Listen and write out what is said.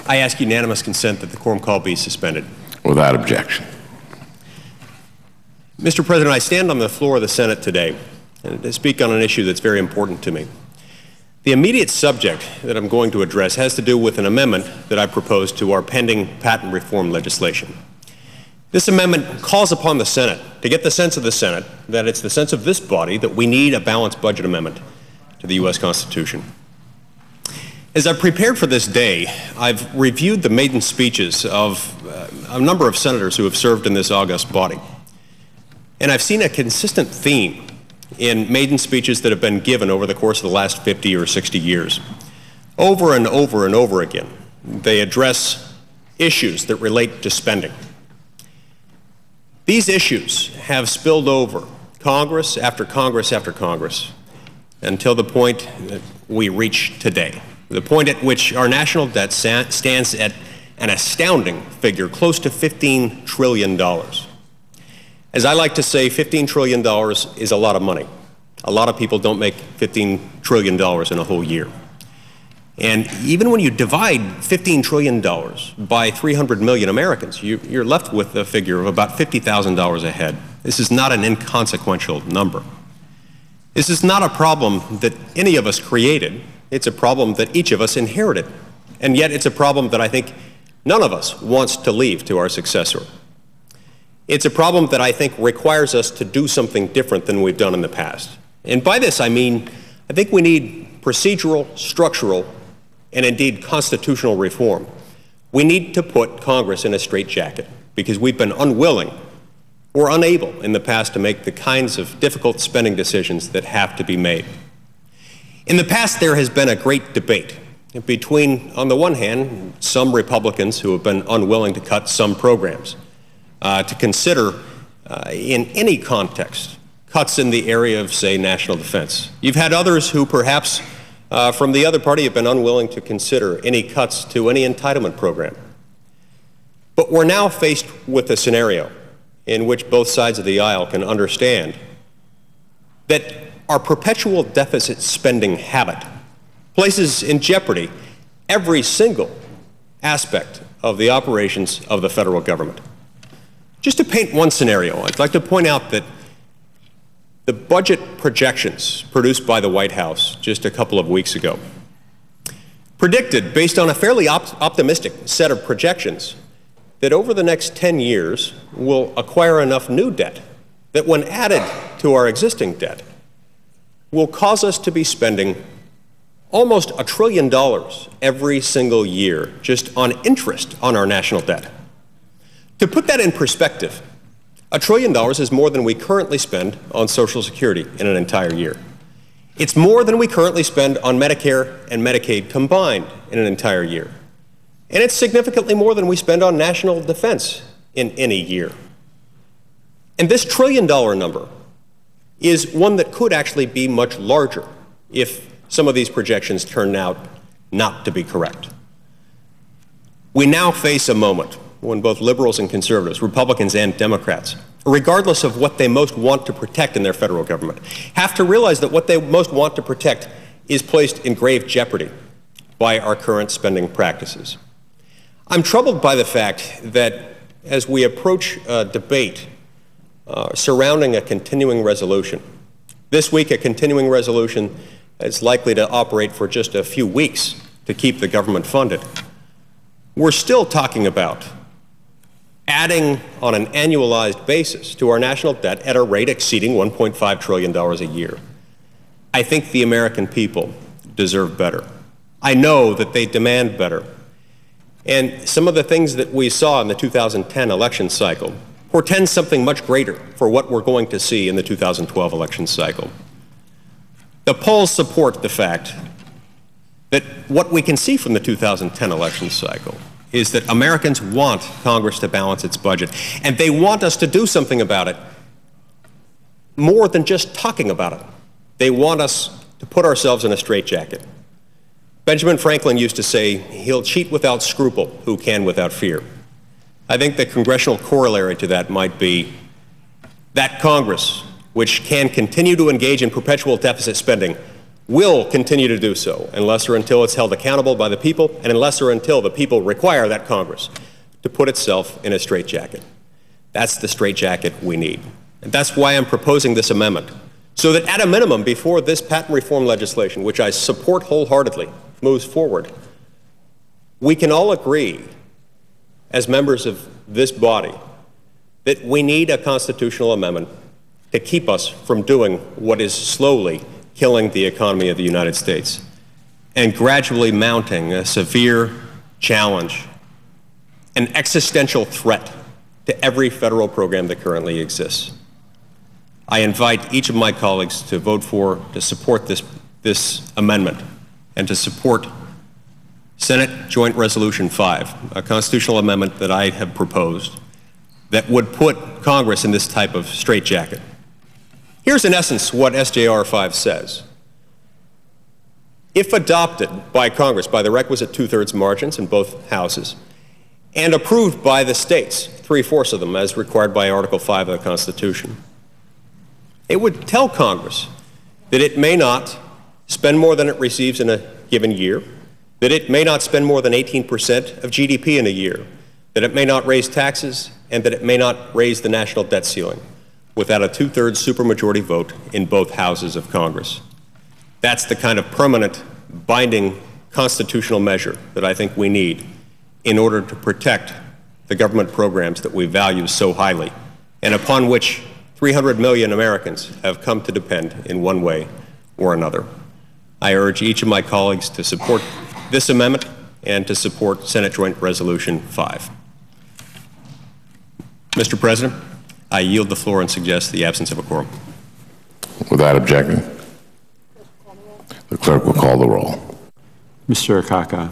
I ask unanimous consent that the quorum call be suspended. Without objection. Mr. President, I stand on the floor of the Senate today to speak on an issue that's very important to me. The immediate subject that I'm going to address has to do with an amendment that I proposed to our pending patent reform legislation. This amendment calls upon the Senate to get the sense of the Senate that it's the sense of this body that we need a balanced budget amendment to the U.S. Constitution. As I've prepared for this day, I've reviewed the maiden speeches of a number of senators who have served in this august body. And I've seen a consistent theme in maiden speeches that have been given over the course of the last 50 or 60 years. Over and over and over again, they address issues that relate to spending. These issues have spilled over Congress after Congress after Congress until the point that we reach today, the point at which our national debt stands at an astounding figure, close to $15 trillion. As I like to say, $15 trillion is a lot of money. A lot of people don't make $15 trillion in a whole year. And even when you divide $15 trillion by 300 million Americans, you're left with a figure of about $50,000 a head. This is not an inconsequential number. This is not a problem that any of us created. It's a problem that each of us inherited. And yet it's a problem that I think none of us wants to leave to our successor. It's a problem that I think requires us to do something different than we've done in the past. And by this I mean, I think we need procedural, structural, and indeed constitutional reform. We need to put Congress in a straitjacket because we've been unwilling or unable in the past to make the kinds of difficult spending decisions that have to be made. In the past, there has been a great debate between, on the one hand, some Republicans who have been unwilling to cut some programs, to consider in any context cuts in the area of, say, national defense. You've had others who perhaps from the other party have been unwilling to consider any cuts to any entitlement program. But we're now faced with a scenario in which both sides of the aisle can understand that our perpetual deficit spending habit places in jeopardy every single aspect of the operations of the federal government. Just to paint one scenario, I'd like to point out that the budget projections produced by the White House just a couple of weeks ago predicted, based on a fairly optimistic set of projections, that over the next 10 years we'll acquire enough new debt that when added to our existing debt will cause us to be spending almost $1 trillion every single year just on interest on our national debt. To put that in perspective, $1 trillion is more than we currently spend on Social Security in an entire year. It's more than we currently spend on Medicare and Medicaid combined in an entire year. And it's significantly more than we spend on national defense in any year. And this $1 trillion number is one that could actually be much larger if some of these projections turn out not to be correct. We now face a moment when both liberals and conservatives, Republicans and Democrats, regardless of what they most want to protect in their federal government, have to realize that what they most want to protect is placed in grave jeopardy by our current spending practices. I'm troubled by the fact that as we approach a debate surrounding a continuing resolution, this week a continuing resolution is likely to operate for just a few weeks to keep the government funded, we're still talking about adding on an annualized basis to our national debt at a rate exceeding $1.5 trillion a year. I think the American people deserve better. I know that they demand better. And some of the things that we saw in the 2010 election cycle portend something much greater for what we're going to see in the 2012 election cycle. The polls support the fact that what we can see from the 2010 election cycle is that Americans want Congress to balance its budget, and they want us to do something about it more than just talking about it. They want us to put ourselves in a straitjacket. Benjamin Franklin used to say, "He'll cheat without scruple who can without fear." I think the congressional corollary to that might be that Congress, which can continue to engage in perpetual deficit spending, will continue to do so unless or until it's held accountable by the people and unless or until the people require that Congress to put itself in a straitjacket. That's the straitjacket we need. And that's why I'm proposing this amendment, so that at a minimum, before this patent reform legislation, which I support wholeheartedly, moves forward, we can all agree as members of this body that we need a constitutional amendment to keep us from doing what is slowly killing the economy of the United States and gradually mounting a severe challenge, an existential threat to every federal program that currently exists. I invite each of my colleagues to vote for, to support this amendment, and to support Senate Joint Resolution 5, a constitutional amendment that I have proposed that would put Congress in this type of straitjacket. Here's in essence what SJR 5 says. If adopted by Congress by the requisite two-thirds margins in both houses and approved by the states, 3/4 of them as required by Article 5 of the Constitution, it would tell Congress that it may not spend more than it receives in a given year, that it may not spend more than 18% of GDP in a year, that it may not raise taxes, and that it may not raise the national debt ceiling without a two-thirds supermajority vote in both houses of Congress. That's the kind of permanent, binding constitutional measure that I think we need in order to protect the government programs that we value so highly and upon which 300 million Americans have come to depend in one way or another. I urge each of my colleagues to support this amendment and to support Senate Joint Resolution 5. Mr. President, I yield the floor and suggest the absence of a quorum. Without objection, the clerk will call the roll. Mr. Akaka.